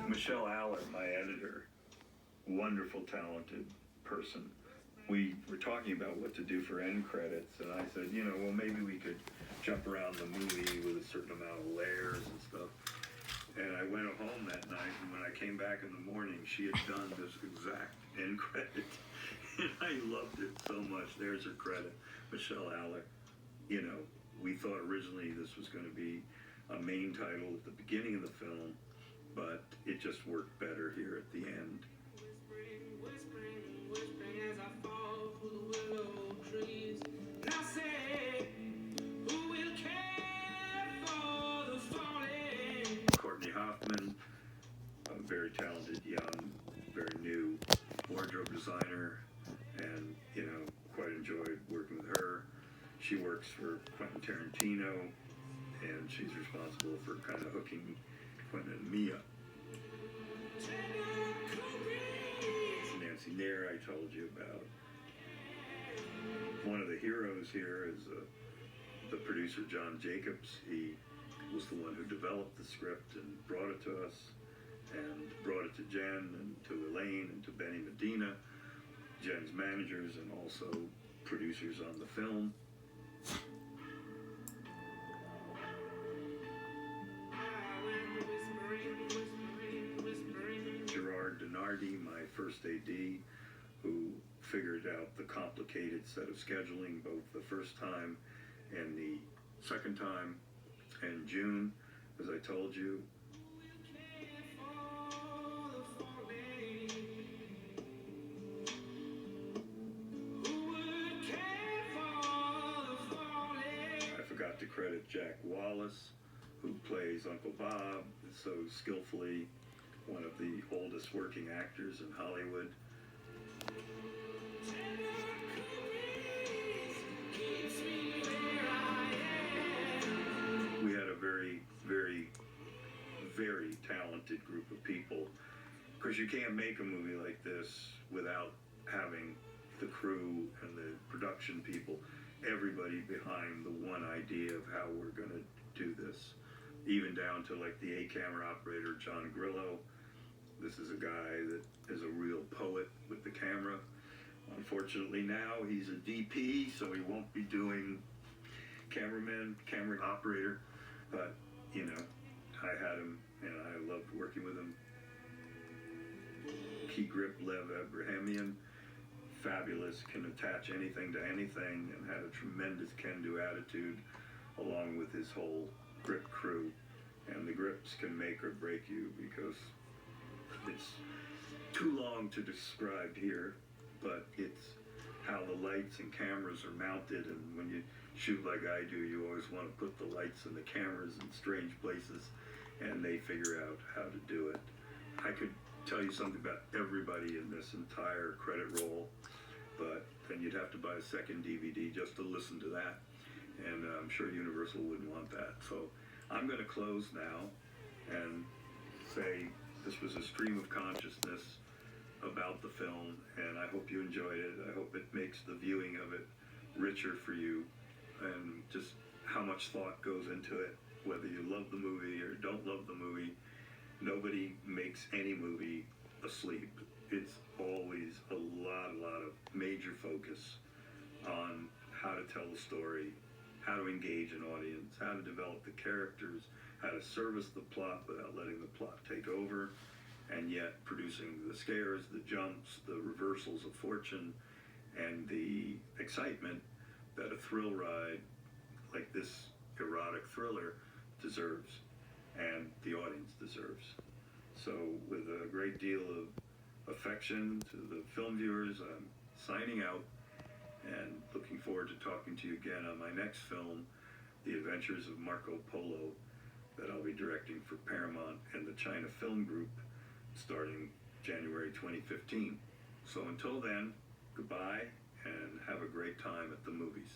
Michelle Allard, my editor, wonderful, talented person. We were talking about what to do for end credits, and I said, well, maybe we could jump around the movie with a certain amount of layers and stuff. And I went home that night, and when I came back in the morning, she had done this exact end credit. And I loved it so much. There's her credit, Michelle Allard. We thought originally this was going to be a main title at the beginning of the film, but it just worked better here at the end. Whispering as I fall through the willow trees. And I say, who will care for the falling? Courtney Hoffman, a very talented, young, very new wardrobe designer, and, quite enjoyed working with her. She works for Quentin Tarantino, and she's responsible for kind of hooking Quentin and Mia. Nancy Nair, I told you about. One of the heroes here is the producer, John Jacobs. He was the one who developed the script and brought it to us, and brought it to Jen and to Elaine and to Benny Medina, Jen's managers and also producers on the film. Gerard Denardi, my first AD, who figured out the complicated set of scheduling both the first time and the second time. And June, as I told you, I forgot to credit Jack Wallace, who plays Uncle Bob so skillfully, one of the oldest working actors in Hollywood. We had a very, very, very talented group of people, because you can't make a movie like this without having the crew and the production people, everybody behind the one idea of how we're going to do this. Even down to like the A-camera operator, John Grillo. This is a guy that is a real poet with the camera. Unfortunately now he's a DP, so he won't be doing camera operator. But, I had him and I loved working with him. Key grip Lev Abrahamian, fabulous, can attach anything to anything, and had a tremendous can-do attitude along with his whole grip crew. And the grips can make or break you, because it's too long to describe here, but it's how the lights and cameras are mounted, and when you shoot like I do, you always want to put the lights and the cameras in strange places, and they figure out how to do it. I could tell you something about everybody in this entire credit roll, but then you'd have to buy a second DVD just to listen to that, and I'm sure Universal wouldn't want that. So I'm going to close now and say this was a stream of consciousness about the film, and I hope you enjoyed it. I hope it makes the viewing of it richer for you, and just how much thought goes into it, whether you love the movie or don't love the movie. Nobody makes any movie asleep. It's always a lot of major focus on how to tell the story, how to engage an audience, how to develop the characters, how to service the plot without letting the plot take over, and yet producing the scares, the jumps, the reversals of fortune, and the excitement that a thrill ride like this erotic thriller deserves, and the audience deserves. So with a great deal of affection to the film viewers, I'm signing out and looking forward to talking to you again on my next film, The Adventures of Marco Polo, that I'll be directing for Paramount and the China Film Group starting January 2015. So until then, goodbye and have a great time at the movies.